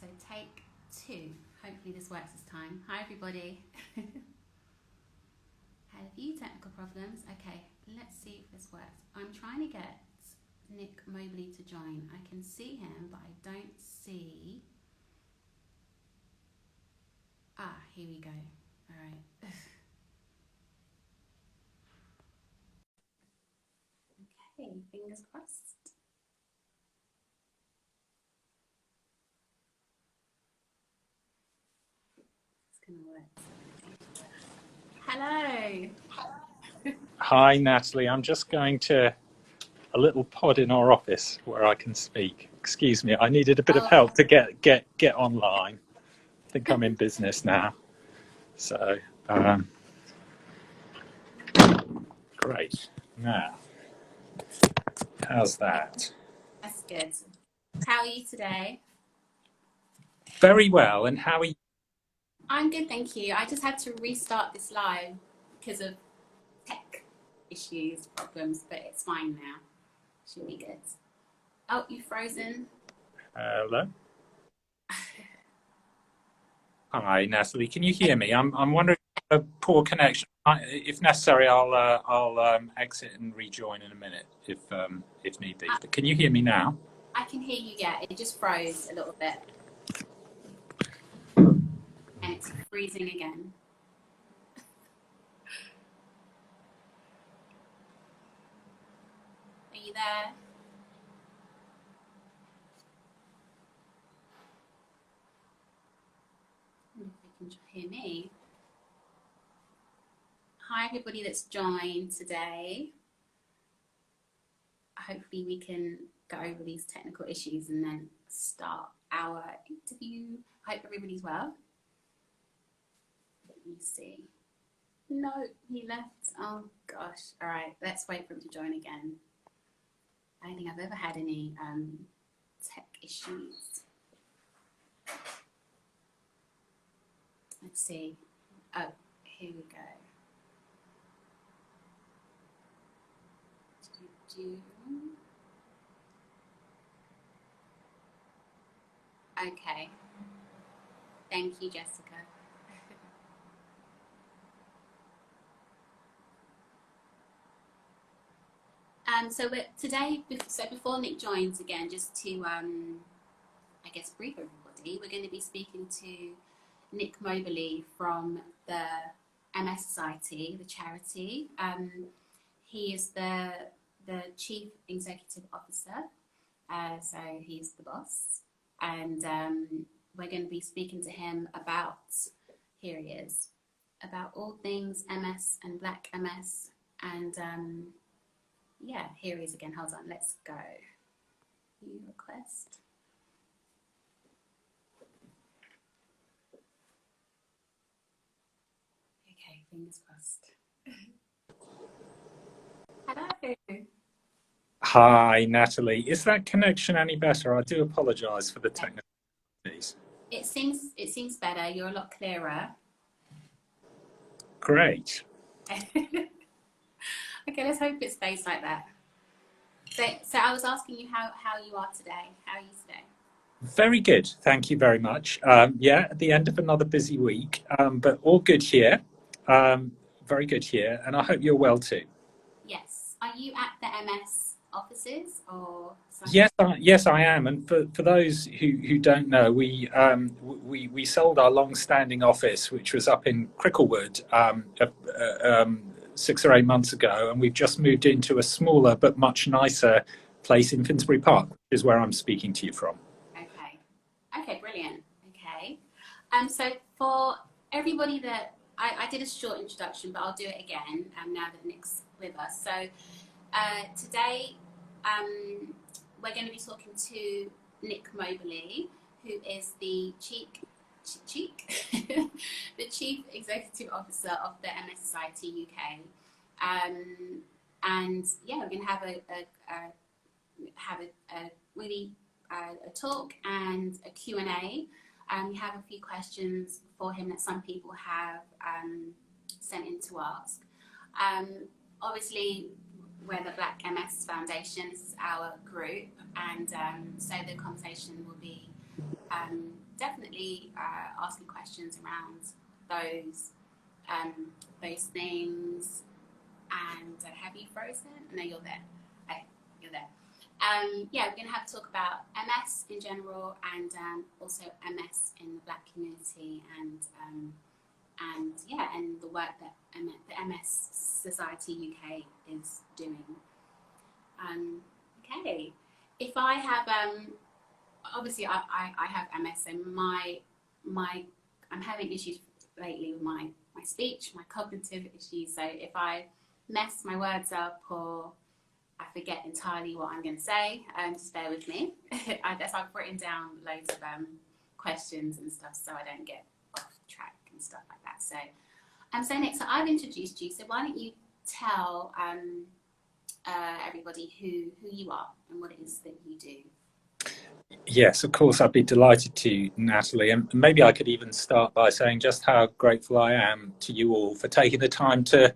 so take 2. Hopefully this works this time. Hi everybody. Had a few technical problems. Okay, let's see if this works. I'm trying to get Nick Moberly to join. I can see him, but I don't see... here we go. All right. Okay, fingers crossed. It's gonna work. Hello. Hi, Natalie. I'm just going to a little pod in our office where I can speak. Excuse me. I needed a bit of help to get online. I think I'm in business now. So, great. Now, how's that? That's good. How are you today? Very well. And how are you? I'm good, thank you. I just had to restart this live because of tech issues, problems, but it's fine now. Should be good. Oh, you've frozen. Hello. Hi, Natalie. Can you hear me? I'm wondering if a poor connection. If necessary, I'll exit and rejoin in a minute if need be. But can you hear me now? I can hear you. Yeah, it just froze a little bit, and it's freezing again. Are you there? If you can hear me. Hi, everybody that's joined today. Hopefully we can go over these technical issues and then start our interview. Hope everybody's well. Let me see. No, he left. Oh gosh. All right, let's wait for him to join again. I don't think I've ever had any tech issues. Let's see. Oh, here we go. Okay. Thank you, Jessica. Today, so before Nick joins again, just to, I guess, brief everybody, we're going to be speaking to Nick Moberly from the MS Society, the charity. He is the Chief Executive Officer, so he's the boss. And we're going to be speaking to him about, here he is, about all things MS and Black MS. And yeah, here he is again. Hold on, let's go. View request. Okay, fingers crossed. Hello. Hi, Natalie. Is that connection any better? I do apologise for the technical difficulties. It seems better. You're a lot clearer. Great. Okay, let's hope it stays like that. So I was asking you how you are today. How are you today? Very good. Thank you very much. Yeah, at the end of another busy week, but all good here. Very good here. And I hope you're well too. Yes. Are you at the MS offices or something? Yes, I am. And for those who don't know, we sold our long-standing office, which was up in Cricklewood, 6 or 8 months ago, and we've just moved into a smaller but much nicer place in Finsbury Park, which is where I'm speaking to you from. Okay, brilliant. Okay. So for everybody that I did a short introduction, but I'll do it again now that Nick's with us. So today we're going to be talking to Nick Moberly, who is the the Chief Executive Officer of the MS Society UK. And yeah, we're going to have a really a talk and a Q&A. We have a few questions for him that some people have sent in to ask. Obviously, we're the Black MS Foundation. This is our group, and so the conversation will be definitely asking questions around those those things. And have you frozen? No, you're there. Okay, you're there. Yeah, we're going to have to talk about MS in general, and also MS in the Black community, and yeah, and the work that the MS Society UK is doing. Okay, if I have obviously I have MS, and my I'm having issues lately with my speech, my cognitive issues. So if I mess my words up or I forget entirely what I'm going to say, just bear with me. I guess I've written down loads of questions and stuff so I don't get off track and stuff like that. So Nick, so I've introduced you. So why don't you tell everybody who you are and what it is that you do? Yes, of course, I'd be delighted to, Natalie. And maybe I could even start by saying just how grateful I am to you all for taking the time to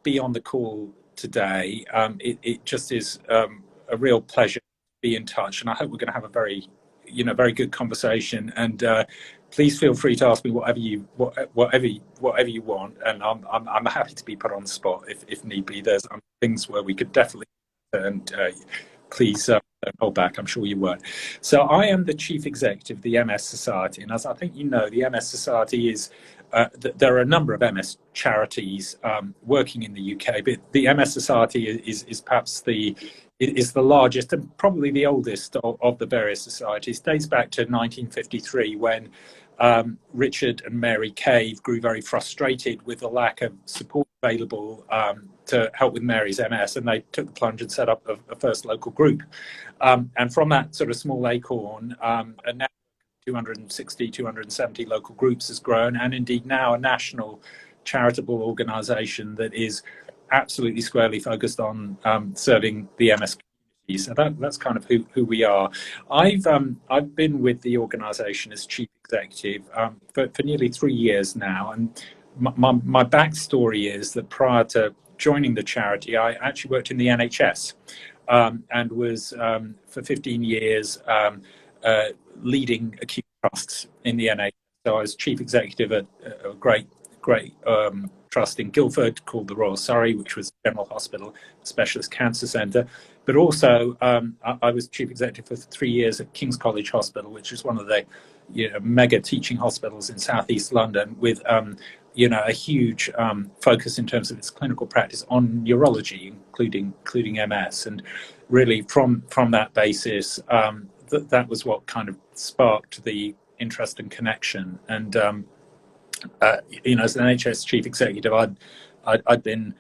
be on the call today. It just is a real pleasure to be in touch, and I hope we're going to have a very good conversation. And please feel free to ask me whatever you want, and I'm happy to be put on the spot if need be. There's things where we could definitely, and please don't hold back. I'm sure you won't. So I am the chief executive of the MS Society, and as I think you know, the MS Society is there are a number of MS charities working in the UK, but the MS Society is perhaps the largest and probably the oldest of the various societies. It dates back to 1953 when Richard and Mary Cave grew very frustrated with the lack of support available to help with Mary's MS, and they took the plunge and set up a first local group. And from that sort of small acorn, and now 260, 270 local groups has grown, and indeed now a national charitable organisation that is absolutely squarely focused on serving the MS community. So that's kind of who we are. I've been with the organisation as chief executive for nearly 3 years now, and my backstory is that prior to joining the charity, I actually worked in the NHS and was for 15 years leading acute trusts in the NHS. So I was chief executive at a great trust in Guildford called the Royal Surrey, which was a general hospital, specialist cancer centre. But also I was chief executive for 3 years at King's College Hospital, which is one of the mega teaching hospitals in southeast London, with a huge focus in terms of its clinical practice on neurology, including MS. And really from that basis, that was what kind of sparked the interest and connection. And as an NHS chief executive, I'd been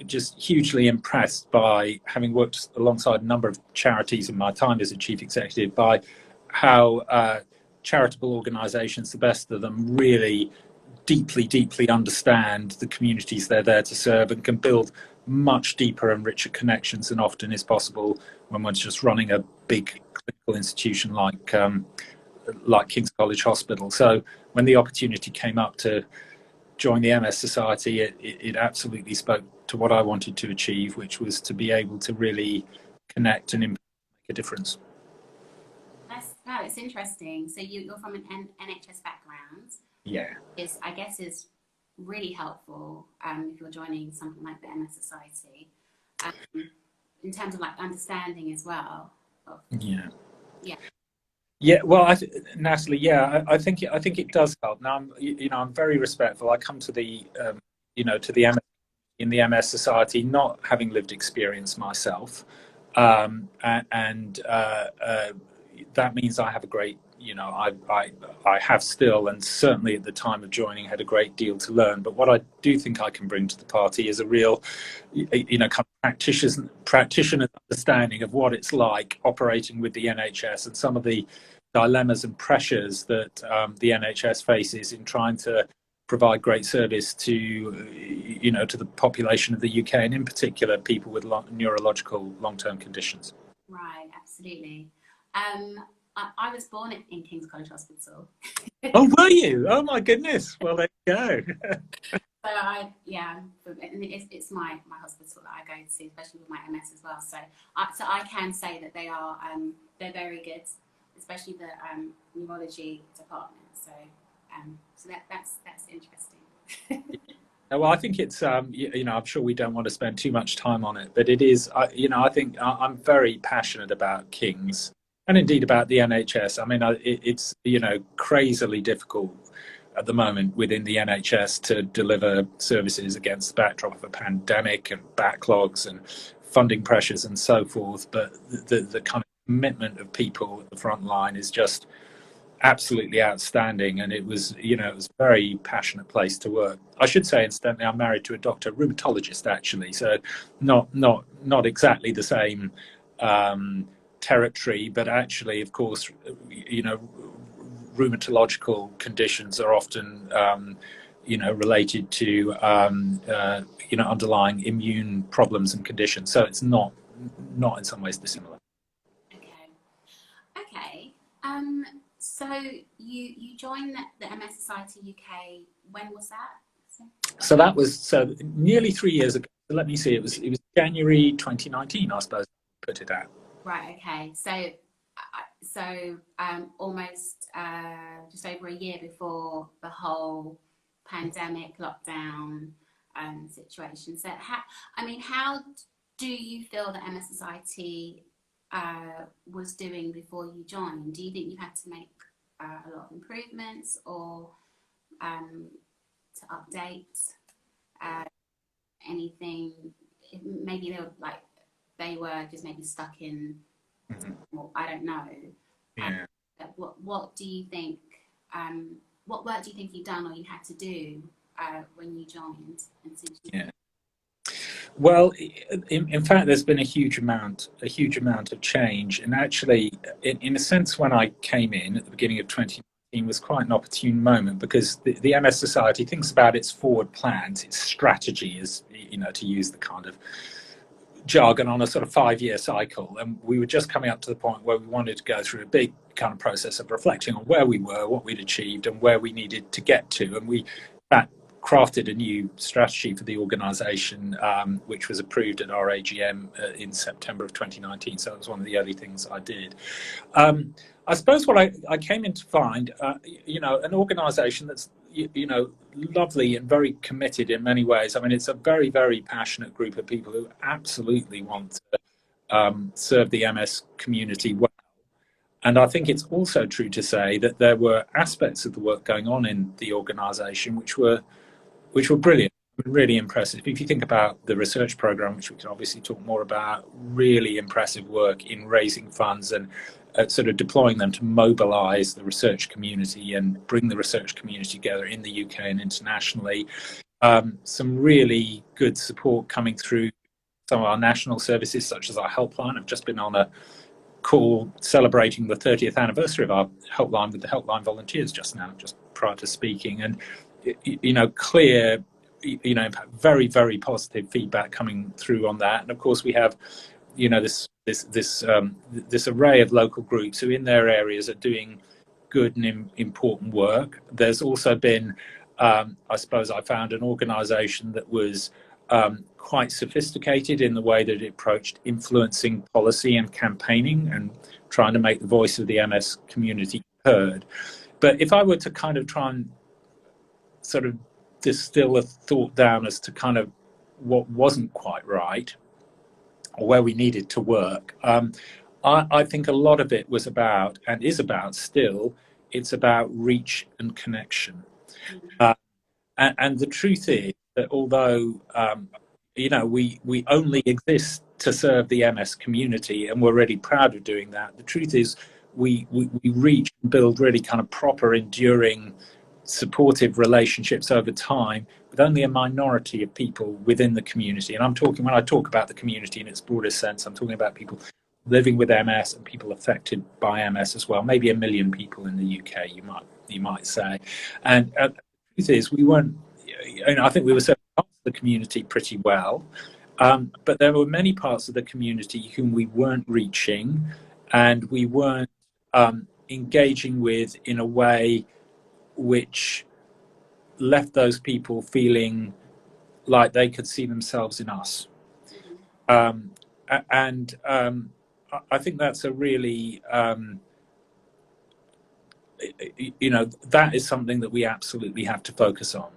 just hugely impressed by, having worked alongside a number of charities in my time as a chief executive, by how charitable organisations, the best of them, really deeply understand the communities they're there to serve and can build much deeper and richer connections than often is possible when one's just running a big clinical institution like King's College Hospital. So when the opportunity came up to join the MS Society, it absolutely spoke to what I wanted to achieve, which was to be able to really connect and make a difference. It's interesting. So you're from an NHS background. Yeah. I guess is really helpful if you're joining something like the MS Society, in terms of like understanding as well. Yeah, well, Natalie, yeah, I think it does help. Now, I'm very respectful. I come to the to the MS, in the MS Society, not having lived experience myself, and that means I have a great, I have still, and certainly at the time of joining, had a great deal to learn. But what I do think I can bring to the party is a real, kind of practitioner understanding of what it's like operating with the NHS and some of the dilemmas and pressures that the NHS faces in trying to provide great service to the population of the UK, and in particular people with neurological long-term conditions. Right, absolutely. I was born in King's College Hospital. Oh, were you? Oh my goodness. Well, there you go. So it's my hospital that I go to, especially with my MS as well. So I can say that they're very good. especially the neurology department. So that's interesting. Well, I think it's, I'm sure we don't want to spend too much time on it, but it is, I think I'm very passionate about King's and indeed about the NHS. I mean, it's, crazily difficult at the moment within the NHS to deliver services against the backdrop of a pandemic and backlogs and funding pressures and so forth. But the kind of commitment of people at the front line is just absolutely outstanding, and it was a very passionate place to work. I should say, incidentally, I'm married to a doctor, rheumatologist, actually, so not exactly the same territory, but actually, of course, rheumatological conditions are often related to underlying immune problems and conditions, so it's not in some ways dissimilar. Okay. So you joined the MS Society UK. When was that? So that was nearly 3 years ago. Let me see. It was January 2019, I suppose. Put it out. Right. Okay. So almost just over a year before the whole pandemic lockdown situation. So how do you feel that MS Society was doing before you joined? Do you think you had to make a lot of improvements or to update anything? Maybe they were just maybe stuck in, well, I don't know. Yeah. What do you think? What work do you think you've done or you had to do when you joined? Yeah. Well, in fact, there's been a huge amount of change, and actually, in a sense, when I came in at the beginning of 2019 was quite an opportune moment, because the MS Society thinks about its forward plans, its strategy is, to use the kind of jargon, on a sort of 5-year cycle, and we were just coming up to the point where we wanted to go through a big kind of process of reflecting on where we were, what we'd achieved, and where we needed to get to, and we crafted a new strategy for the organisation, which was approved at our AGM in September of 2019. So it was one of the early things I did. I suppose what I came in to find, an organisation that's lovely and very committed in many ways. I mean, it's a very, very passionate group of people who absolutely want to serve the MS community well. And I think it's also true to say that there were aspects of the work going on in the organisation which were brilliant, really impressive. If you think about the research program, which we can obviously talk more about, really impressive work in raising funds and sort of deploying them to mobilise the research community and bring the research community together in the UK and internationally. Some really good support coming through some of our national services, such as our helpline. I've just been on a call celebrating the 30th anniversary of our helpline with the helpline volunteers just prior to speaking, and clear, very, very positive feedback coming through on that. And of course, we have, this array of local groups who, in their areas, are doing good and important work. There's also been, I suppose, I found an organisation that was quite sophisticated in the way that it approached influencing policy and campaigning and trying to make the voice of the MS community heard. But if I were to kind of try and sort of distill a thought down as to kind of what wasn't quite right or where we needed to work, I think a lot of it was about, and is about still, it's about reach and connection. And the truth is that although we only exist to serve the MS community, and we're really proud of doing that, the truth is we reach and build really kind of proper, enduring, supportive relationships over time with only a minority of people within the community. And when I talk about the community in its broadest sense, I'm talking about people living with MS and people affected by MS as well. Maybe 1 million people in the UK, you might say. And the truth is, we weren't. I think we were serving parts of the community pretty well, but there were many parts of the community whom we weren't reaching, and we weren't engaging with in a way which left those people feeling like they could see themselves in us. And I think that's a really that is something that we absolutely have to focus on.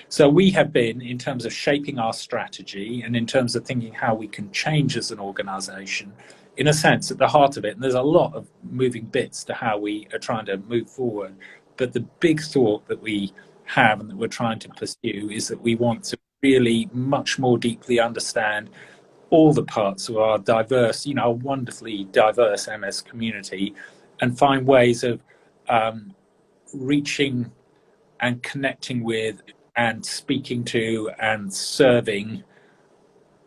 So we have been, in terms of shaping our strategy and in terms of thinking how we can change as an organization, in a sense, at the heart of it, and there's a lot of moving bits to how we are trying to move forward, but the big thought that we have and that we're trying to pursue is that we want to really much more deeply understand all the parts of our diverse, wonderfully diverse MS community, and find ways of reaching and connecting with and speaking to and serving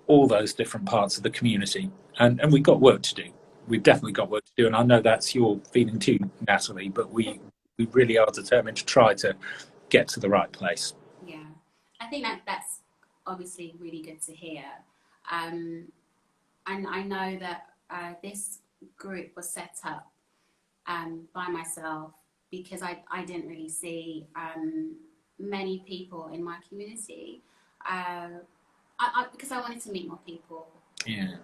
all those different parts of the community. And we've got work to do. We've definitely got work to do. And I know that's your feeling too, Natalie, but we really are determined to try to get to the right place. Yeah, I think that's obviously really good to hear. And I know that this group was set up by myself because I didn't really see many people in my community. Because I wanted to meet more people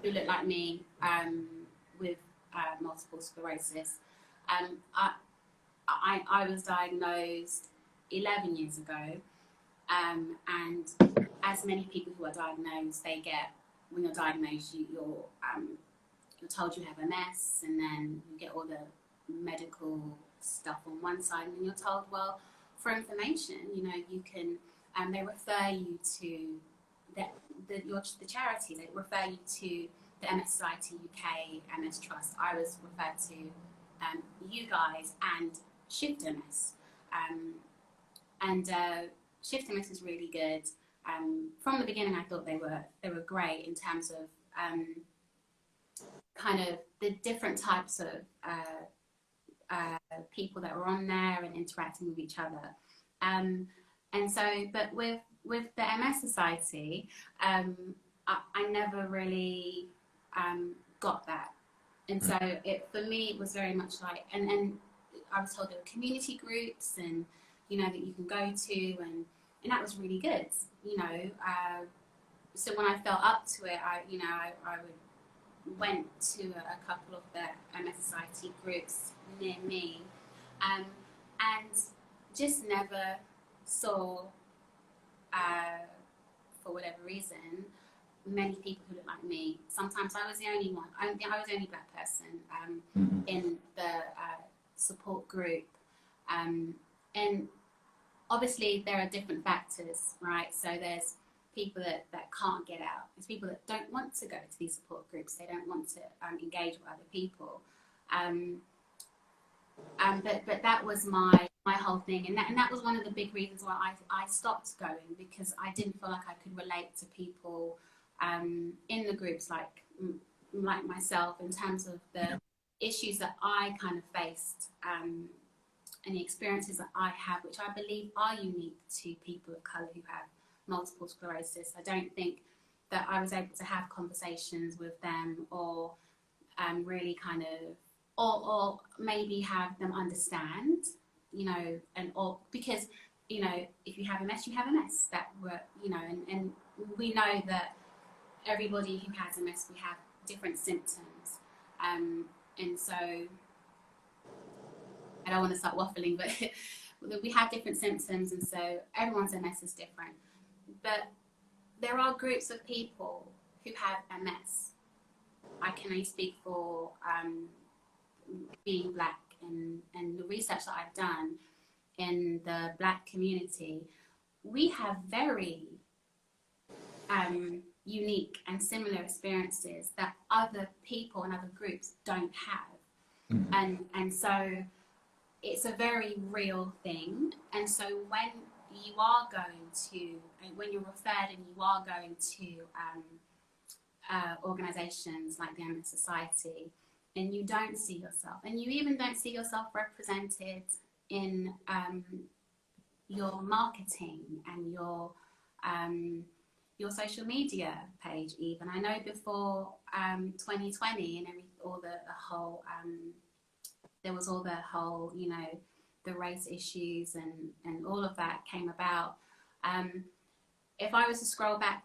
who look like me with multiple sclerosis. I was diagnosed 11 years ago, and as many people who are diagnosed, when you're diagnosed, you're told you have MS, and then you get all the medical stuff on one side, and then you're told, well, for information, you can, they refer you to the charity. They refer you to the MS Society UK, MS Trust. I was referred to you guys and Shift MS, and Shift MS is really good. From the beginning, I thought they were great in terms of kind of the different types of people that were on there and interacting with each other. And so, but with the MS Society, I never really got that. And so for me, it was very much like, and I was told there were community groups and, that you can go to, and that was really good, so when I felt up to it, I went to a couple of the MS Society groups near me, and just never saw, for whatever reason, many people who look like me. Sometimes I was the only one. I was the only black person in the support group, and obviously there are different factors, right? So there's people that can't get out. There's people that don't want to go to these support groups. They don't want to engage with other people. But that was my whole thing, and that was one of the big reasons why I stopped going, because I didn't feel like I could relate to people in the groups like myself, in terms of the issues that I kind of faced and the experiences that I have, which I believe are unique to people of colour who have multiple sclerosis. I don't think that I was able to have conversations with them, or really kind of, or maybe have them understand, or because, if you have MS, you have MS. That were, and we know that everybody who has MS, we have different symptoms, and so I don't want to start waffling, but we have different symptoms, and so everyone's MS is different. But there are groups of people who have MS. I can only speak for being black, and the research that I've done in the black community. We have very unique and similar experiences that other people and other groups don't have. And so it's a very real thing. And so when you are going to, when you're referred and you are going to organizations like the MS Society, and you don't see yourself, and you even don't see yourself represented in your marketing and your social media page even. I know before 2020 and there was all the whole, the race issues and all of that came about. If I was to scroll back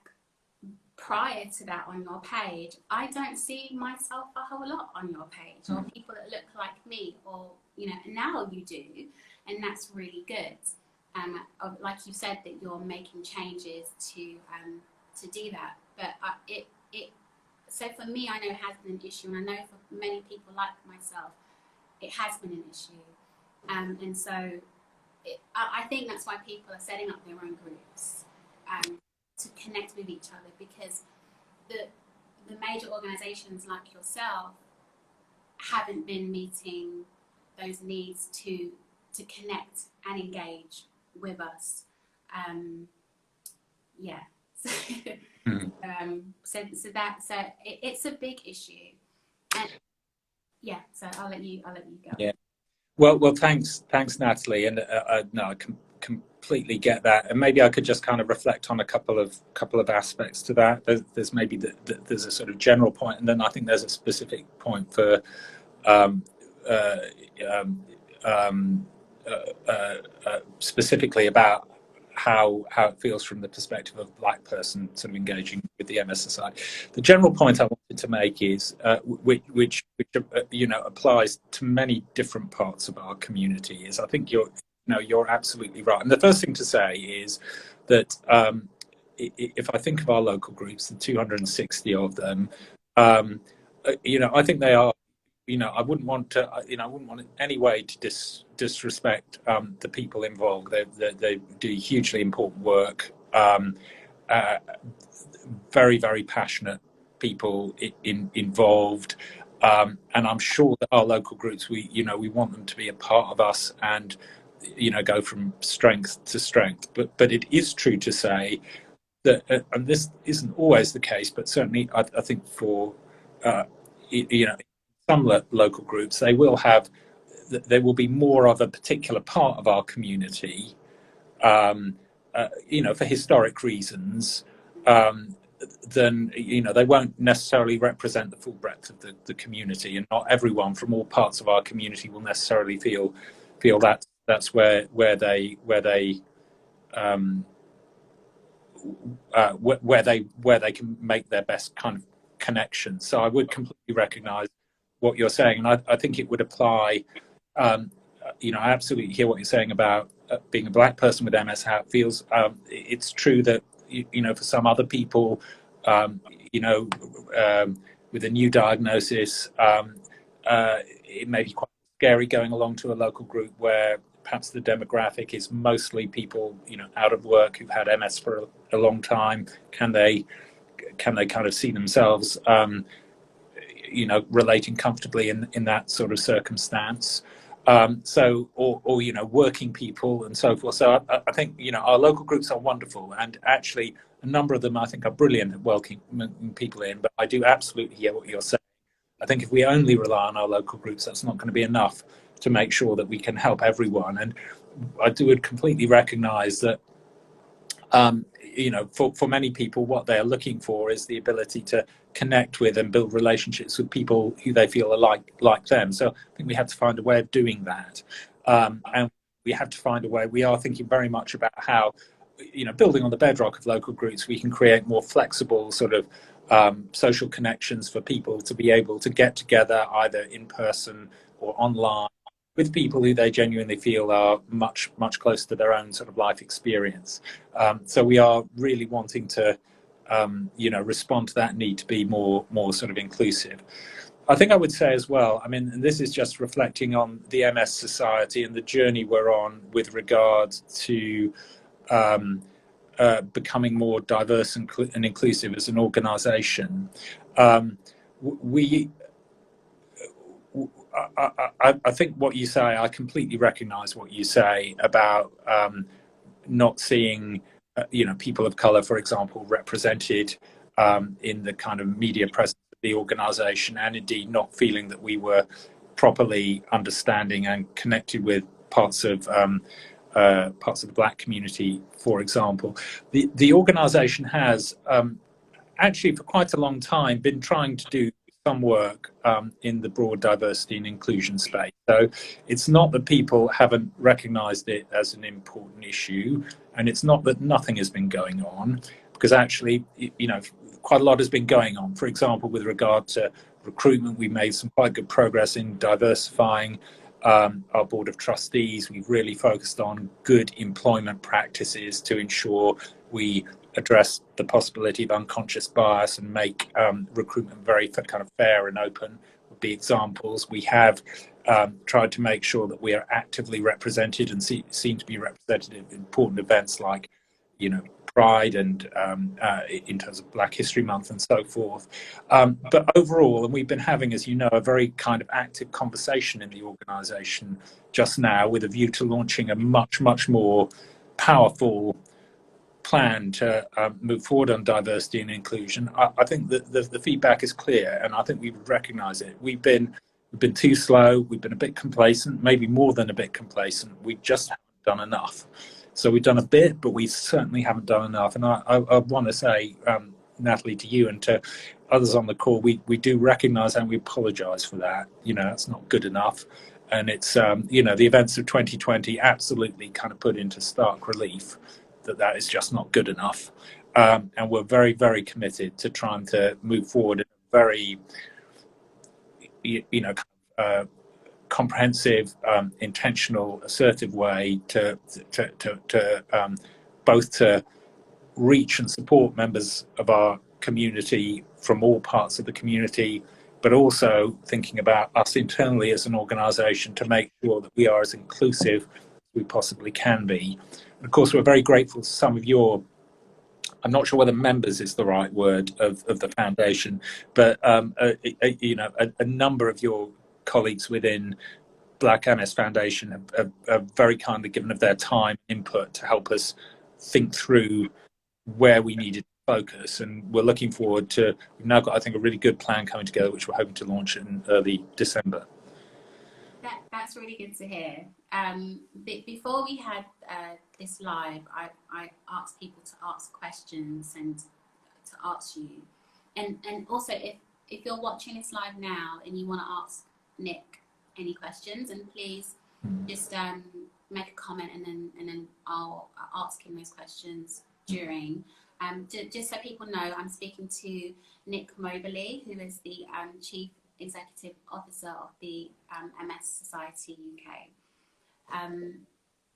prior to that on your page, I don't see myself a whole lot on your page, or people that look like me, or now you do, and that's really good. Like you said, that you're making changes to do that, but so for me, I know it has been an issue, and I know for many people like myself, it has been an issue, and so I think that's why people are setting up their own groups. To connect with each other, because the major organizations like yourself haven't been meeting those needs to connect and engage with us. Yeah. So it's a big issue, and yeah. So I'll let you go. Yeah. Well, thanks, Natalie, and no, I completely get that, and maybe I could just kind of reflect on a couple of aspects to that. There's maybe there's a sort of general point, and then I think there's a specific point for specifically about how it feels from the perspective of a Black person sort of engaging with the MS Society. The general point I wanted to make is which applies to many different parts of our community, is I think you're absolutely right. And the first thing to say is that if I think of our local groups, the 260 of them, I think they are. I wouldn't want in any way to disrespect the people involved. They do hugely important work. Very, very passionate people involved, and I'm sure that our local groups, we want them to be a part of us and go from strength to strength. But it is true to say that, and this isn't always the case, but certainly I think for some local groups, there will be more of a particular part of our community, for historic reasons, then they won't necessarily represent the full breadth of the community, and not everyone from all parts of our community will necessarily feel that that's where they can make their best kind of connection. So I would completely recognise what you're saying, and I think it would apply. I absolutely hear what you're saying about being a Black person with MS, how it feels. It's true that for some other people, with a new diagnosis, it may be quite scary going along to a local group where perhaps the demographic is mostly people out of work who've had MS for a long time. Can they kind of see themselves relating comfortably in that sort of circumstance, or working people and so forth. So I think our local groups are wonderful, and actually a number of them I think are brilliant at welcoming people in. But I do absolutely hear what you're saying. I think if we only rely on our local groups, that's not going to be enough to make sure that we can help everyone. And I would completely recognise that for many people, what they're looking for is the ability to connect with and build relationships with people who they feel are like them. So I think we have to find a way of doing that, and we have to find a way. We are thinking very much about how, building on the bedrock of local groups, we can create more flexible sort of social connections for people to be able to get together either in person or online with people who they genuinely feel are much closer to their own sort of life experience. So we are really wanting to, respond to that need to be more sort of inclusive. I think I would say as well, I mean, and this is just reflecting on the MS Society and the journey we're on with regard to becoming more diverse and inclusive as an organisation. I think what you say, I completely recognise what you say about not seeing, people of colour, for example, represented in the kind of media presence of the organisation, and indeed not feeling that we were properly understanding and connected with parts of the Black community, for example. The organisation has actually for quite a long time been trying to do some work in the broad diversity and inclusion space. So it's not that people haven't recognised it as an important issue, and it's not that nothing has been going on, because actually, quite a lot has been going on. For example, with regard to recruitment, we made some quite good progress in diversifying our board of trustees. We've really focused on good employment practices to ensure we address the possibility of unconscious bias and make recruitment very kind of fair and open. Would be examples. We have tried to make sure that we are actively represented and seen to be represented in important events like, Pride and in terms of Black History Month and so forth. But overall, and we've been having, as you know, a very kind of active conversation in the organisation just now with a view to launching a much, much more powerful plan to move forward on diversity and inclusion. I think that the feedback is clear, and I think we would recognise it. We've been too slow. We've been a bit complacent, maybe more than a bit complacent. We just haven't done enough. So we've done a bit, but we certainly haven't done enough. And I want to say, Natalie, to you and to others on the call, we do recognise and we apologise for that. That's not good enough. And it's, the events of 2020 absolutely kind of put into stark relief that is just not good enough. And we're very, very committed to trying to move forward in a very, comprehensive, intentional, assertive way to both to reach and support members of our community from all parts of the community, but also thinking about us internally as an organisation to make sure that we are as inclusive as we possibly can be. And of course, we're very grateful to some of your, I'm not sure whether members is the right word of the foundation, but a number of your colleagues within Black MS Foundation have very kindly given of their time input to help us think through where we needed to focus, and we're looking forward to, we've now got, I think, a really good plan coming together which we're hoping to launch in early December. That's really good to hear. Before we had this live, I asked people to ask questions and to ask you, and also if you're watching this live now and you want to ask Nick any questions, and please just make a comment, and then I'll ask him those questions during. Just so people know, I'm speaking to Nick Moberly, who is the Chief Executive Officer of the MS Society UK.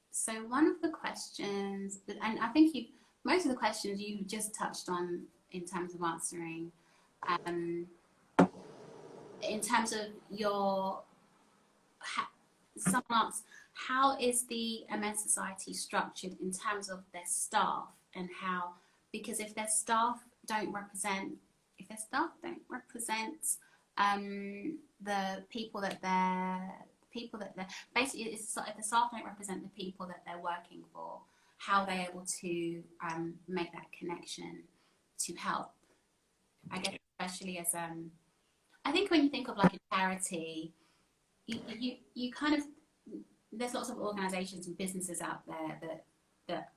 So one of the questions, and I think most of the questions you just touched on in terms of answering, in terms of someone asks, how is the MS Society structured in terms of their staff, and how, because if their staff don't represent the people that they're basically, it's if the staff don't represent the people that they're working for, how are they able to make that connection to help? I guess especially as I think when you think of like a charity, you kind of, there's lots of organisations and businesses out there that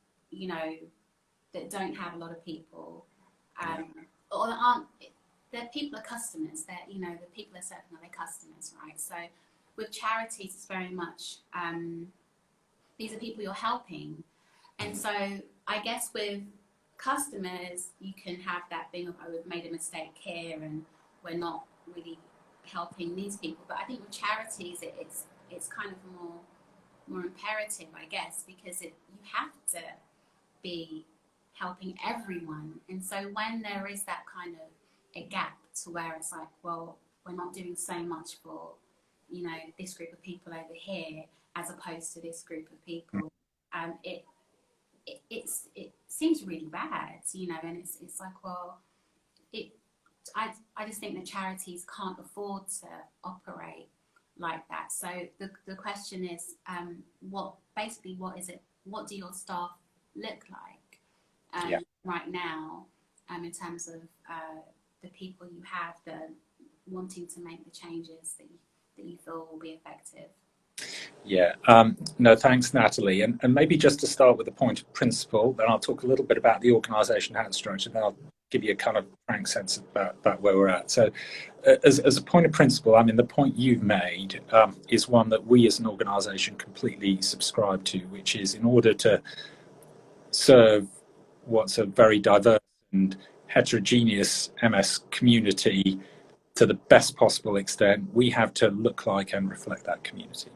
that don't have a lot of people, or that aren't. Their people are customers. They're the people they're serving are their customers, right? So with charities, it's very much these are people you're helping, and so I guess with customers, you can have that thing of, oh, we've made a mistake here and we're not really helping these people. But I think with charities, it's kind of more imperative, I guess, because you have to be helping everyone. And so when there is that kind of a gap to where it's like, well, we're not doing so much for this group of people over here as opposed to this group of people, it seems really bad, and it's like, well, I just think that charities can't afford to operate like that. So the question is, what do your staff look like right now, in terms of the people you have that are wanting to make the changes that you feel will be effective? Yeah, no, thanks, Natalie. And maybe just to start with the point of principle, then I'll talk a little bit about the organisation, how it's structured, and then I'll give you a kind of frank sense about where we're at. So as a point of principle, I mean, the point you've made is one that we as an organisation completely subscribe to, which is, in order to serve what's a very diverse and heterogeneous MS community to the best possible extent. We have to look like and reflect that community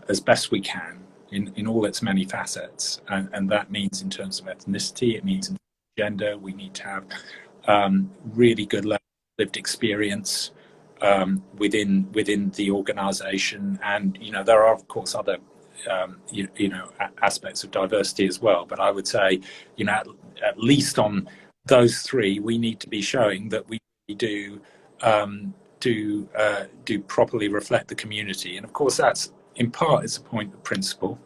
as best we can in all its many facets. And that means in terms of ethnicity, it means in gender, we need to have really good level of lived experience within the organization. And, there are, of course, other aspects of diversity as well. But I would say, at least on those three, we need to be showing that we do properly reflect the community. And of course, that's in part is a point of principle,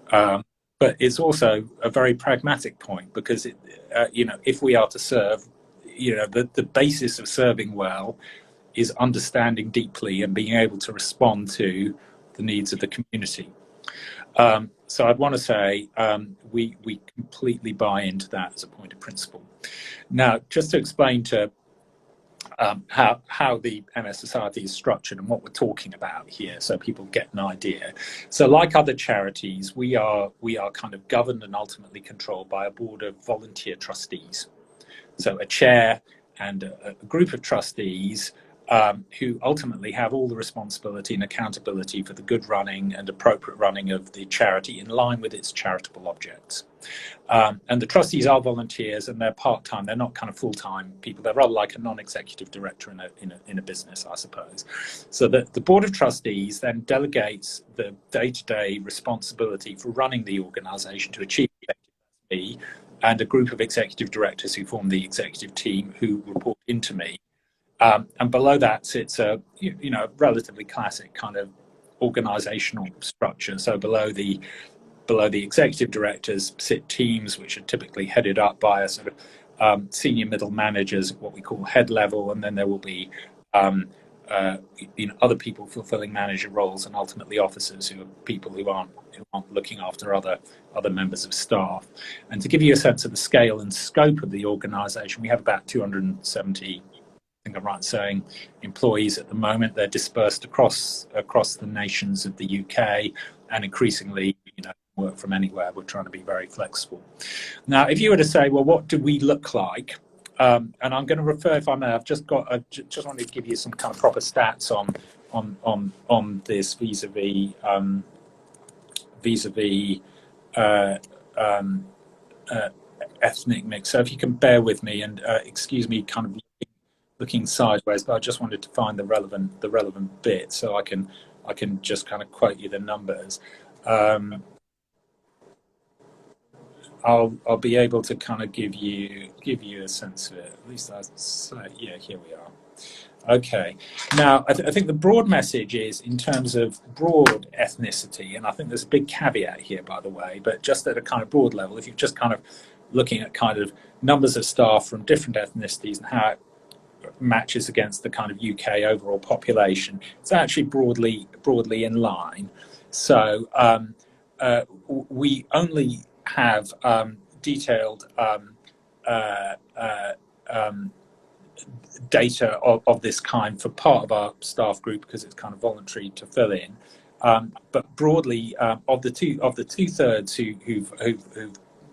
but it's also a very pragmatic point, because if we are to serve, the basis of serving well is understanding deeply and being able to respond to the needs of the community. So I'd want to say we completely buy into that as a point of principle. Now, just to explain to how the MS Society is structured and what we're talking about here, so people get an idea. So, like other charities, we are kind of governed and ultimately controlled by a board of volunteer trustees. So, a chair and a group of trustees who ultimately have all the responsibility and accountability for the good running and appropriate running of the charity in line with its charitable objects. And the trustees are volunteers, and they're part-time. They're not kind of full-time people. They're rather like a non-executive director in a business, I suppose. So that the board of trustees then delegates the day-to-day responsibility for running the organisation to achieve me, and a group of executive directors who form the executive team who report into me. And below that sits a relatively classic kind of organisational structure. So below the executive directors sit teams which are typically headed up by a sort of senior middle managers, what we call head level, and then there will be other people fulfilling manager roles, and ultimately officers who are people who aren't looking after other members of staff. And to give you a sense of the scale and scope of the organisation, we have about 270. I think I'm right in saying employees at the moment. They're dispersed across the nations of the UK, and increasingly, work from anywhere. We're trying to be very flexible. Now, if you were to say, well, what do we look like? And I'm going to refer, if I may, I've just wanted to give you some kind of proper stats on this vis-a-vis ethnic mix. So if you can bear with me and excuse me, kind of looking sideways, but I just wanted to find the relevant bit so I can just kind of quote you the numbers. I'll be able to kind of give you a sense of it. At least yeah, here we are. Okay. Now, I think the broad message is in terms of broad ethnicity, and I think there's a big caveat here, by the way, but just at a kind of broad level, if you're just kind of looking at kind of numbers of staff from different ethnicities and how it matches against the kind of UK overall population, it's actually broadly in line. So we only have detailed data of this kind for part of our staff group because it's kind of voluntary to fill in. But broadly, of the two-thirds who've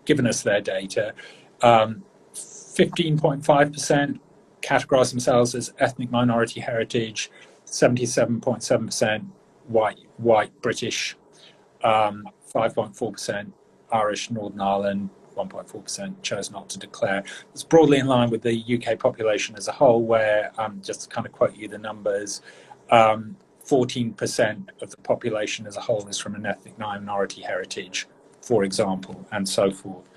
given us their data, 15.5% categorise themselves as ethnic minority heritage, 77.7% white British, 5.4% Irish, Northern Ireland, 1.4% chose not to declare. It's broadly in line with the UK population as a whole, where, just to kind of quote you the numbers, 14% of the population as a whole is from an ethnic minority heritage, for example, and so forth.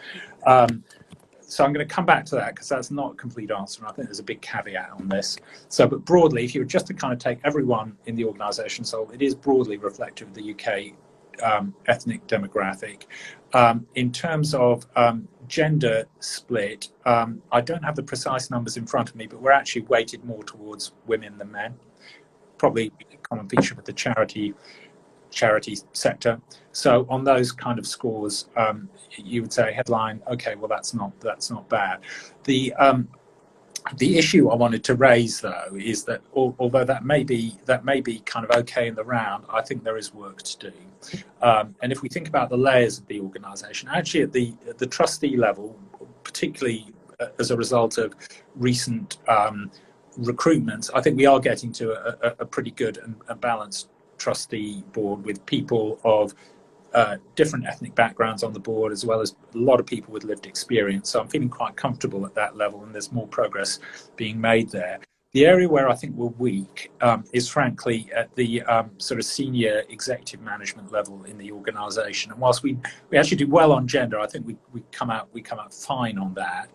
So I'm going to come back to that because that's not a complete answer, and I think there's a big caveat on this. So, but broadly, if you were just to kind of take everyone in the organisation, so it is broadly reflective of the UK ethnic demographic. In terms of gender split, I don't have the precise numbers in front of me, but we're actually weighted more towards women than men. Probably a common feature with the charity sector. So on those kind of scores, you would say headline, okay, well that's not bad. The issue I wanted to raise, though, is that although that may be kind of okay in the round, I think there is work to do. And if we think about the layers of the organisation, actually at the trustee level, particularly as a result of recent recruitments, I think we are getting to a pretty good and balanced trustee board with people of different ethnic backgrounds on the board, as well as a lot of people with lived experience. So I'm feeling quite comfortable at that level, and there's more progress being made there. The area where I think we're weak is frankly at the sort of senior executive management level in the organisation. And whilst we actually do well on gender, I think we come out fine on that.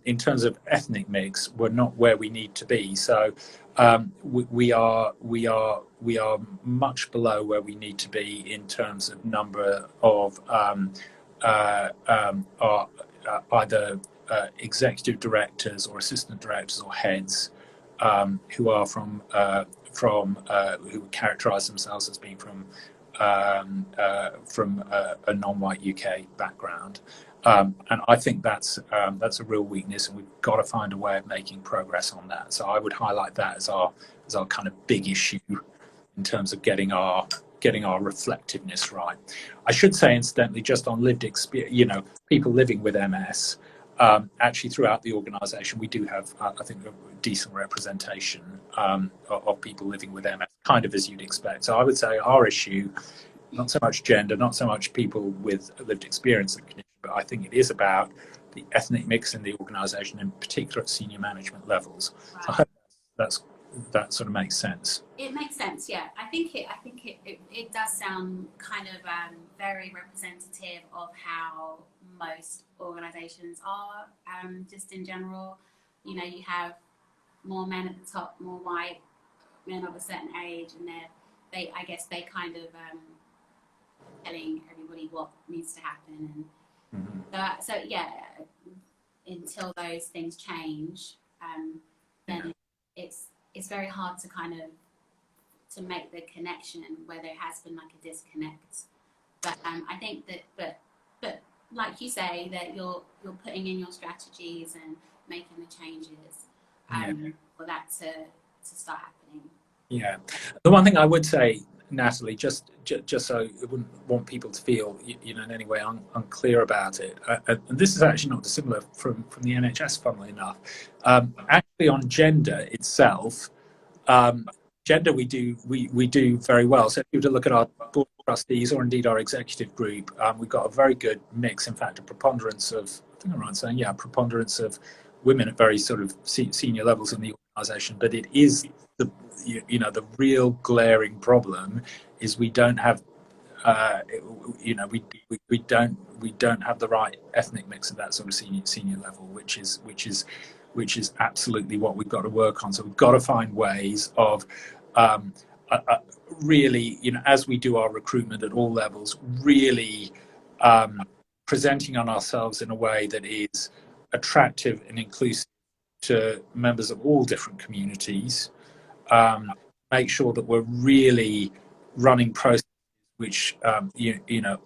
In terms of ethnic mix, we're not where we need to be. So we are much below where we need to be in terms of number of either executive directors or assistant directors or heads who are from who characterise themselves as being from a non-white UK background. And I think that's a real weakness, and we've got to find a way of making progress on that. So I would highlight that as our kind of big issue in terms of getting our reflectiveness right. I should say, incidentally, just on lived experience, people living with MS, actually throughout the organisation, we do have, I think, a decent representation of people living with MS, kind of as you'd expect. So I would say our issue, not so much gender, not so much people with lived experience, but I think it is about the ethnic mix in the organisation, in particular at senior management levels. Right. So I hope that sort of makes sense. It makes sense, yeah. I think it does sound kind of very representative of how most organisations are, just in general. You know, you have more men at the top, more white men of a certain age, and I guess they kind of telling everybody what needs to happen, and so yeah, until those things change, then it's very hard to kind of to make the connection where there has been like a disconnect. But I think that but like you say, that you're putting in your strategies and making the changes for that to start happening. Yeah, the one thing I would say, Natalie, just so I wouldn't want people to feel, in any way unclear about it, and this is actually not dissimilar from the NHS, funnily enough. Actually, on gender itself, gender we do very well. So if you were to look at our board of trustees or indeed our executive group, we've got a very good mix. In fact, a preponderance of, I think I'm right saying, preponderance of women at very sort of senior levels in the organisation. But it is the real glaring problem is we don't have we don't have the right ethnic mix at that sort of senior level, which is absolutely what we've got to work on. So we've got to find ways of really, as we do our recruitment at all levels, really presenting on ourselves in a way that is attractive and inclusive to members of all different communities. Make sure that we're really running processes which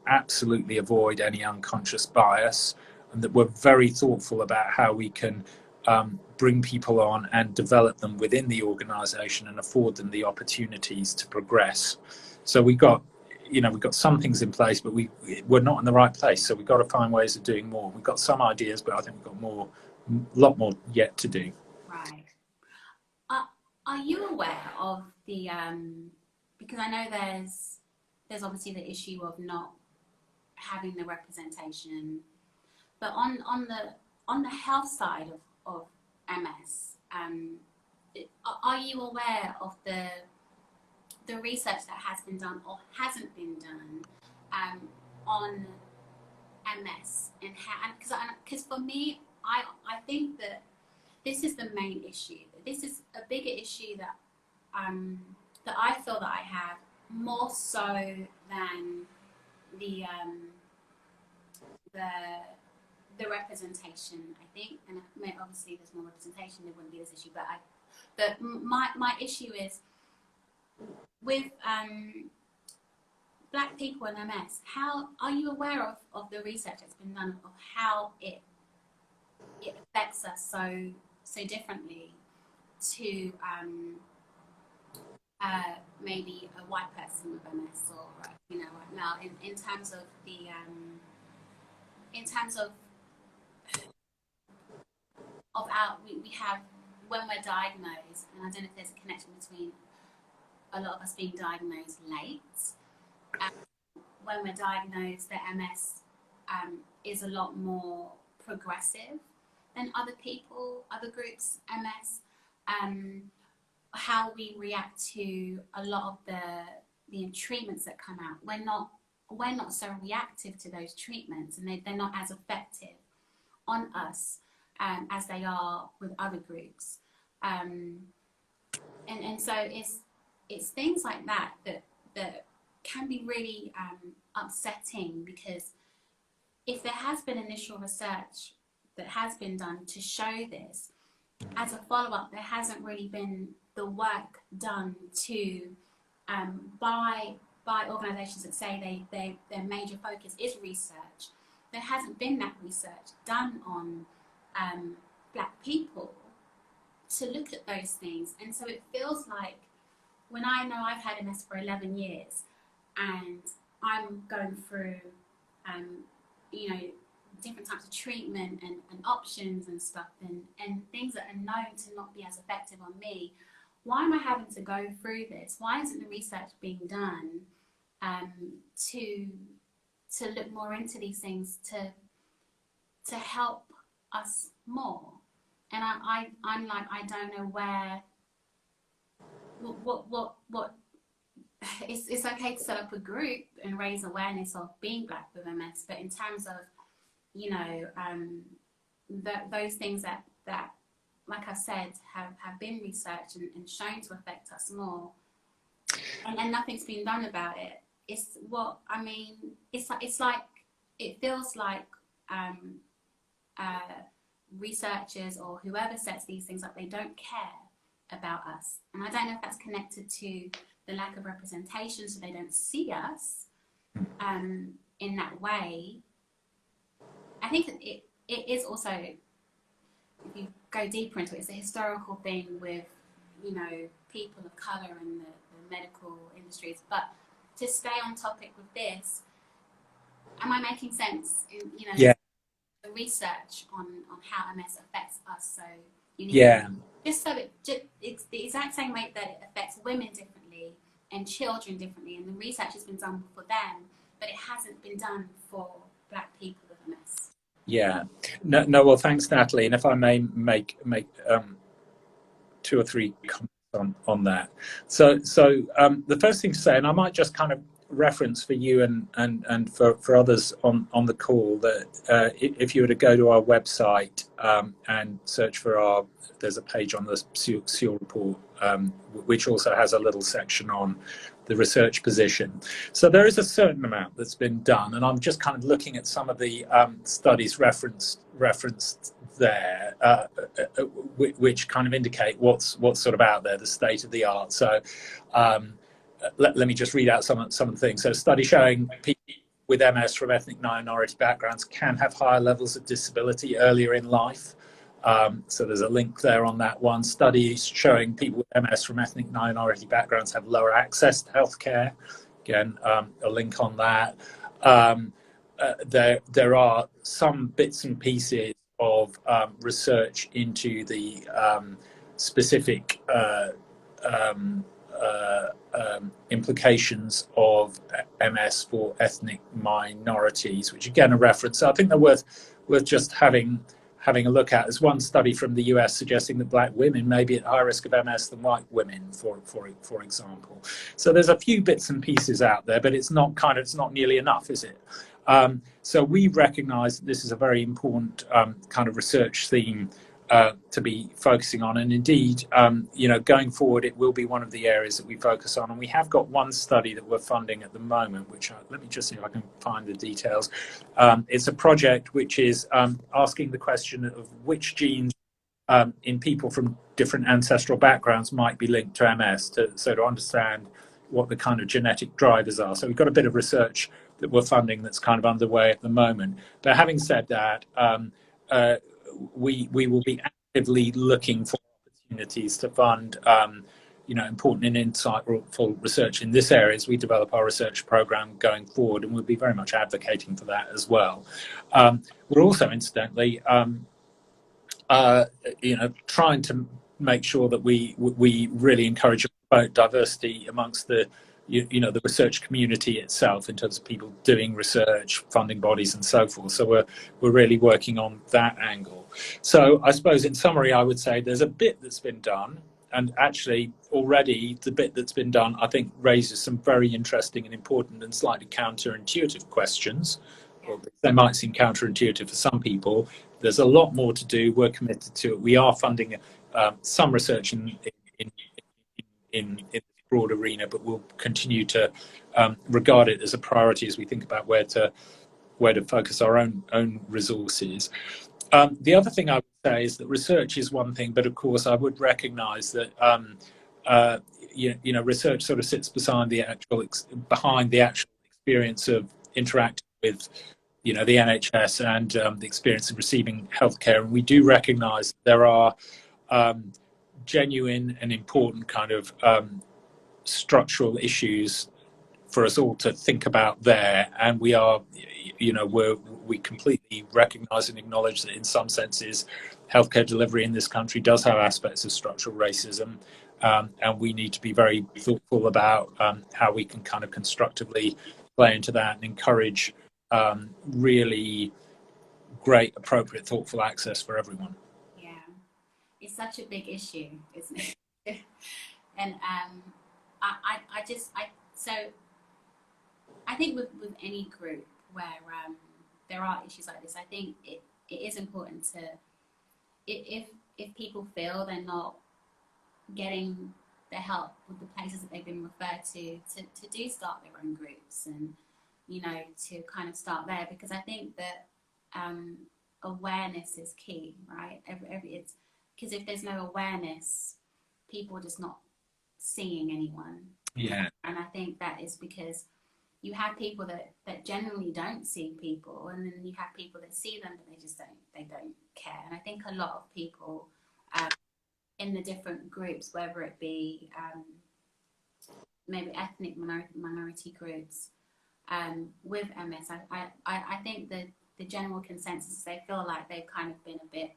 absolutely avoid any unconscious bias, and that we're very thoughtful about how we can bring people on and develop them within the organisation and afford them the opportunities to progress. So we've got some things in place, but we're not in the right place. So we've got to find ways of doing more. We've got some ideas, but I think we've got a lot more yet to do. Right. Are you aware of the because I know there's obviously the issue of not having the representation, but on the health side of MS, are you aware of the research that has been done or hasn't been done on MS and how? Because for me, I think that this is the main issue. This is a bigger issue that I feel that I have more so than the representation. I think, and obviously there's more representation, there wouldn't be this issue. But my issue is with Black people and MS. How are you aware of the research that's been done of how it affects us so differently to maybe a white person with MS, or now in terms of the in terms of we have, when we're diagnosed, and I don't know if there's a connection between a lot of us being diagnosed late, when we're diagnosed, that MS is a lot more progressive than other people, other groups' MS. How we react to a lot of the treatments that come out, we're not so reactive to those treatments, and they're not as effective on us as they are with other groups. And so it's things like that can be really upsetting, because if there has been initial research that has been done to show this, as a follow-up, there hasn't really been the work done to by organisations that say their major focus is research. There hasn't been that research done on Black people to look at those things. And so it feels like, when I know I've had MS for 11 years and I'm going through, different types of treatment and options and stuff, and things that are known to not be as effective on me, why am I having to go through this? Why isn't the research being done to look more into these things to help us more? And I'm like, I don't know where. What it's okay to set up a group and raise awareness of being Black with MS, but in terms of those things that like I've said have been researched and shown to affect us more, and nothing's been done about it. It's like it feels like researchers or whoever sets these things up, they don't care about us. And I don't know if that's connected to the lack of representation, so they don't see us in that way. I think it is also, if you go deeper into it, it's a historical thing with people of colour and the medical industries. But to stay on topic with this, am I making sense in Yeah. the research on how MS affects us? So just so it's the exact same way that it affects women differently and children differently, and the research has been done for them, but it hasn't been done for Black people with MS. Yeah. No. Well, thanks, Natalie. And if I may make 2 or 3 comments on that. So the first thing to say, and I might just kind of reference for you and for others on the call, that if you were to go to our website and search for there's a page on the SEAL report, which also has a little section on the research position. So there is a certain amount that's been done, and I'm just kind of looking at some of the studies referenced there, which kind of indicate what's sort of out there, the state of the art. So let me just read out some of the things. So, a study showing people with MS from ethnic minority backgrounds can have higher levels of disability earlier in life. So there's a link there on that one. Studies showing people with MS from ethnic minority backgrounds have lower access to healthcare. Again, a link on that. There are some bits and pieces of research into the specific implications of MS for ethnic minorities, which again are referenced. So I think they're worth just having a look at. There's one study from the US suggesting that Black women may be at higher risk of MS than white women, for example. So there's a few bits and pieces out there, but it's not nearly enough, is it? So we recognise that this is a very important kind of research theme to be focusing on, and indeed, going forward, it will be one of the areas that we focus on. And we have got one study that we're funding at the moment, which let me just see if I can find the details. It's a project which is asking the question of which genes in people from different ancestral backgrounds might be linked to MS, to understand what the kind of genetic drivers are. So we've got a bit of research that we're funding that's kind of underway at the moment. But having said that, we will be actively looking for opportunities to fund important and insightful research in this area as we develop our research program going forward, and we'll be very much advocating for that as well. We're also, incidentally, trying to make sure that we really encourage diversity amongst the research community itself in terms of people doing research, funding bodies, and so forth. So we're really working on that angle. So I suppose in summary, I would say there's a bit that's been done, and actually already the bit that's been done, I think, raises some very interesting and important and slightly counterintuitive questions. Or they might seem counterintuitive for some people. There's a lot more to do. We're committed to it. We are funding some research in the broad arena, but we'll continue to regard it as a priority as we think about where to focus our own resources. The other thing I would say is that research is one thing, but of course I would recognise that research sort of sits behind the actual experience of interacting with the NHS and the experience of receiving healthcare, and we do recognise there are genuine and important kind of structural issues for us all to think about there, and we completely recognise and acknowledge that in some senses healthcare delivery in this country does have aspects of structural racism, and we need to be very thoughtful about how we can kind of constructively play into that and encourage really great, appropriate, thoughtful access for everyone. Yeah, it's such a big issue, isn't it? And so I think with any group where there are issues like this, I think it is important to, if people feel they're not getting the help with the places that they've been referred to do start their own groups, and to kind of start there, because I think that awareness is key, right? It's because if there's no awareness, people are just not seeing anyone. Yeah. And I think that is because you have people that generally don't see people, and then you have people that see them but they don't care. And I think a lot of people in the different groups, whether it be maybe ethnic minority groups with MS, I think that the general consensus is they feel like they've kind of been a bit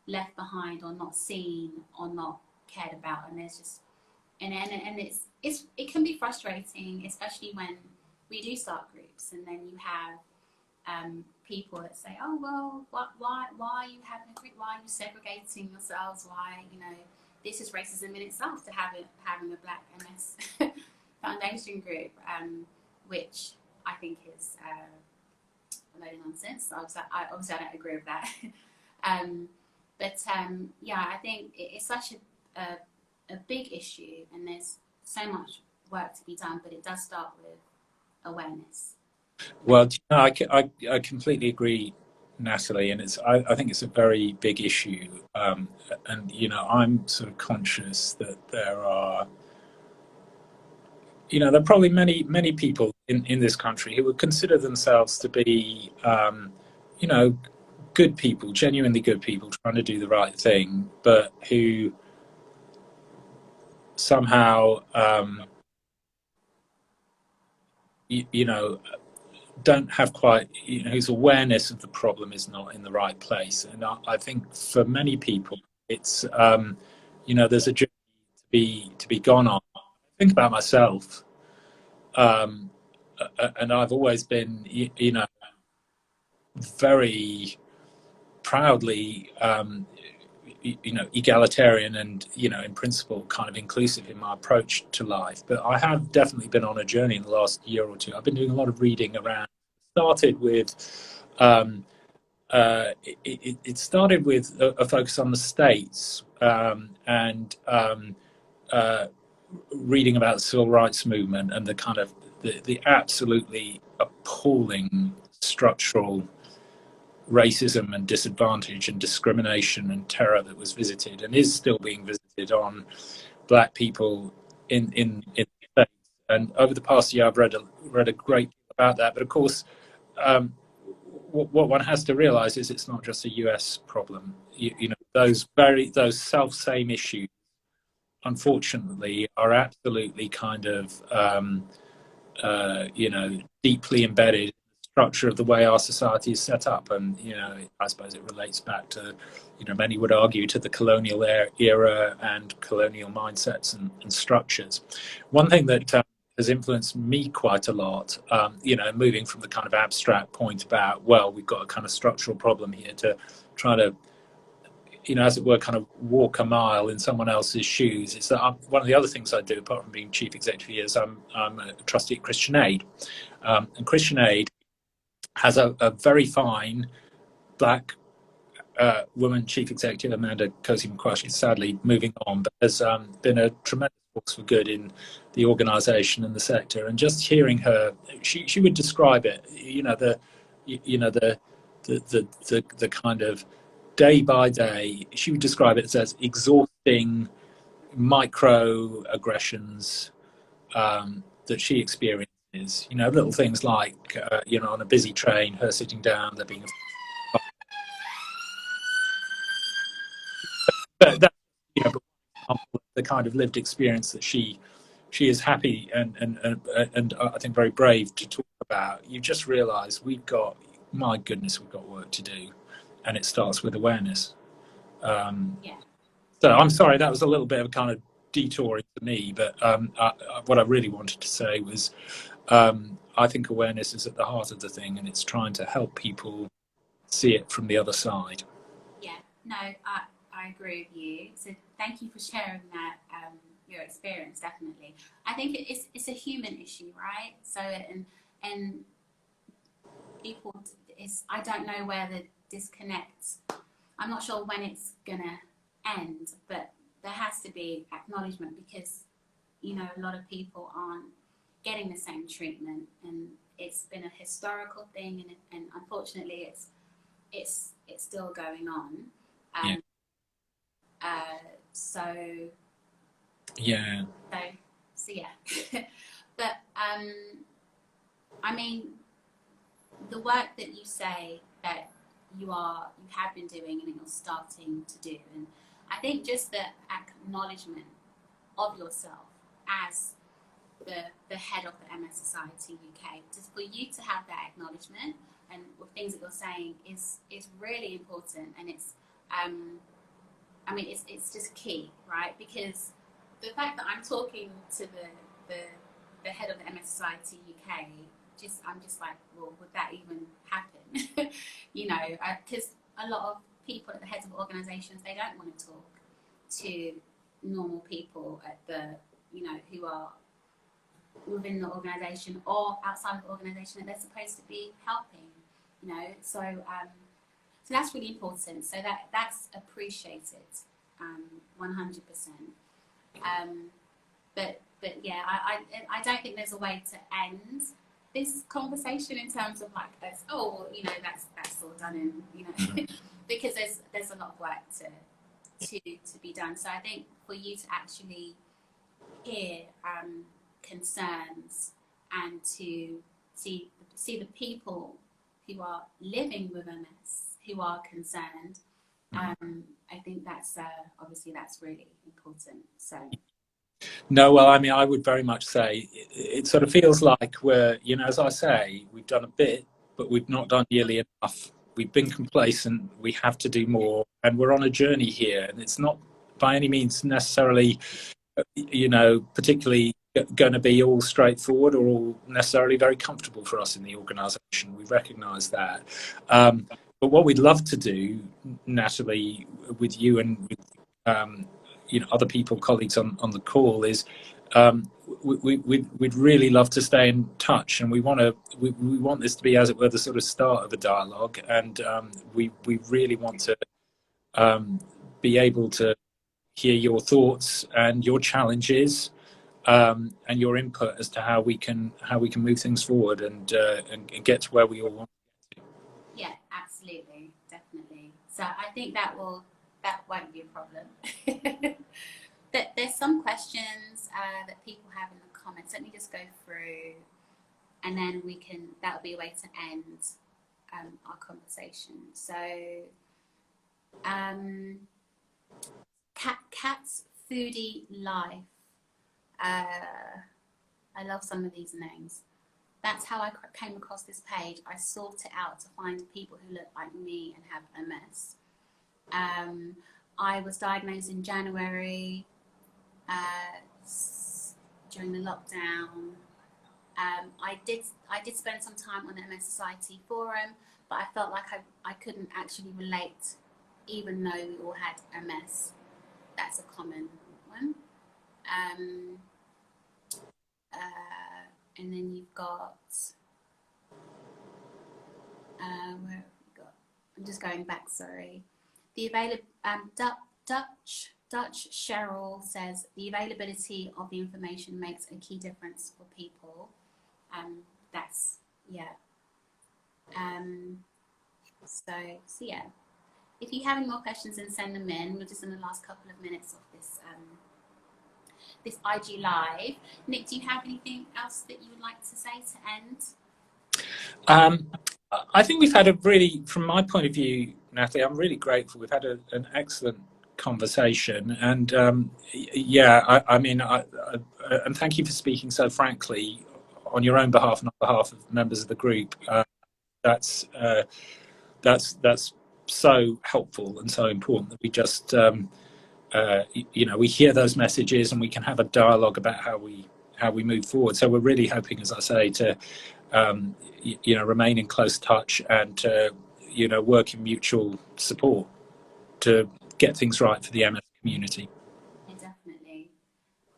left behind, or not seen, or not cared about, and there's just and it can be frustrating, especially when we do start groups and then you have people that say, oh well, why are you having a group, why are you segregating yourselves, why, this is racism in itself to having a Black MS Foundation group, which I think is a load of nonsense. Obviously I don't agree with that. Yeah, I think it's such a big issue, and there's so much work to be done, but it does start with awareness. Well, I completely agree, Natalie, and I think it's a very big issue, and I'm sort of conscious that there are probably many people in this country who would consider themselves to be good people, genuinely good people, trying to do the right thing, but who somehow don't have quite, whose awareness of the problem is not in the right place. And I think for many people, it's there's a journey to be gone on. I think about myself, and I've always been very proudly egalitarian and in principle kind of inclusive in my approach to life, but I have definitely been on a journey in the last year or two. I've been doing a lot of reading around. Started with it started with a focus on the States, and reading about the civil rights movement and the kind of the absolutely appalling structural racism and disadvantage and discrimination and terror that was visited and is still being visited on Black people in the States. And over the past year, I've read a great deal about that. But of course, what one has to realize is it's not just a US problem. Those self-same issues, unfortunately, are absolutely kind of deeply embedded in the structure of the way our society is set up. And, I suppose it relates back to, many would argue to the colonial era and colonial mindsets and structures. One thing that has influenced me quite a lot, moving from the kind of abstract point about, well, we've got a kind of structural problem here, to try to, as it were, kind of walk a mile in someone else's shoes. It's that one of the other things I do, apart from being chief executive here, is I'm a trustee at Christian Aid. And Christian Aid has a very fine black woman chief executive, Amanda Cozy-McQuarrie. She's sadly moving on, but has been a tremendous force for good in the organisation and the sector. And just hearing her, she would describe it, the kind of day by day. She would describe it as exhausting microaggressions that she experiences. Little things like, on a busy train, her sitting down, there being that, the kind of lived experience that she is happy and I think very brave to talk about. You just realise my goodness, we've got work to do, and it starts with awareness. So I'm sorry, that was a little bit of a kind of detouring for me, but what I really wanted to say was, I think awareness is at the heart of the thing, and it's trying to help people see it from the other side. Yeah, no, I agree with you. So thank you for sharing that, your experience. Definitely, I think it's a human issue, right? So and people, I don't know where the disconnect. I'm not sure when it's gonna end, but there has to be acknowledgement, because a lot of people aren't getting the same treatment, and it's been a historical thing, and unfortunately it's still going on. So yeah. But I mean, the work that you say that you have been doing and you're starting to do, and I think just the acknowledgement of yourself as the head of the MS Society UK, just for you to have that acknowledgement and the things that you're saying is really important. And it's it's just key, right? Because the fact that I'm talking to the head of the MS Society UK, I'm just like, well, would that even happen? Because a lot of people at the heads of organisations, they don't want to talk to normal people at the, who are within the organisation or outside of the organisation that they're supposed to be helping. So that's really important. So that's appreciated, 100%. But yeah, I don't think there's a way to end this conversation in terms of like, that's all done, and because there's a lot of work to be done. So I think for you to actually hear concerns and to see the people who are living with MS who are concerned, I think that's obviously that's really important. So. No, well, I mean, I would very much say it sort of feels like we're, as I say, we've done a bit, but we've not done nearly enough. We've been complacent. We have to do more, and we're on a journey here. And it's not by any means necessarily, particularly going to be all straightforward or all necessarily very comfortable for us in the organisation. We recognise that. But what we'd love to do, Natalie, with you and with other people, colleagues on the call, is we'd really love to stay in touch, and we want this to be, as it were, the sort of start of a dialogue, and we really want to be able to hear your thoughts and your challenges and your input as to how we can move things forward and get to where we all want. Yeah, absolutely, definitely. So I think that won't be a problem. There's some questions that people have in the comments. Let me just go through, and then that'll be a way to end our conversation. So, Cat's Foodie Life. I love some of these names. that's how I came across this page. I sought it out to find people who look like me and have MS. I was diagnosed in January during the lockdown. I did spend some time on the MS Society forum, but I felt like I couldn't actually relate, even though we all had MS. That's a common one. And then you've got, where have we got? I'm just going back, sorry. The available, Dutch Cheryl says, the availability of the information makes a key difference for people. That's, yeah. So yeah. If you have any more questions, then send them in. We're just in the last couple of minutes of this IG Live. Nick, do you have anything else that you would like to say to end? I think we've had a really, from my point of view, Natalie, I'm really grateful. We've had an excellent conversation, and I mean, and thank you for speaking so frankly on your own behalf and on behalf of members of the group. That's so helpful and so important that we just we hear those messages and we can have a dialogue about how we move forward. So we're really hoping, as I say, to remain in close touch and to work in mutual support to get things right for the MS community. Yeah, definitely.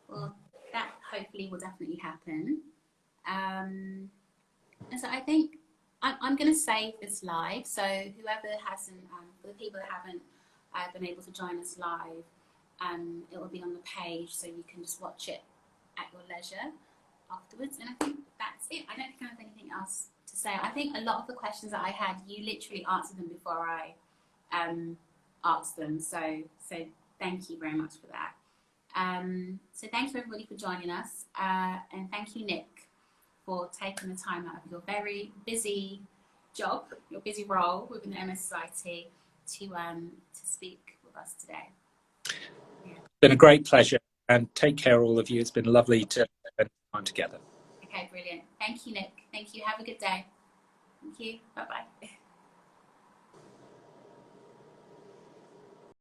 Well, that hopefully will definitely happen. And so I think I'm going to save this live. So whoever hasn't, for the people that haven't been able to join us live, it will be on the page, so you can just watch it at your leisure afterwards. And I think that's it. I don't think I have anything else to say. I think a lot of the questions that I had, you literally answered them before I asked them. So thank you very much for that. So thank you everybody for joining us, and thank you, Nick, for taking the time out of your very busy job, your busy role within the MS Society to speak with us today. Yeah. It's been a great pleasure, and take care, all of you. It's been lovely to spend time together. Okay, brilliant. Thank you, Nick. Thank you. Have a good day. Thank you. Bye-bye.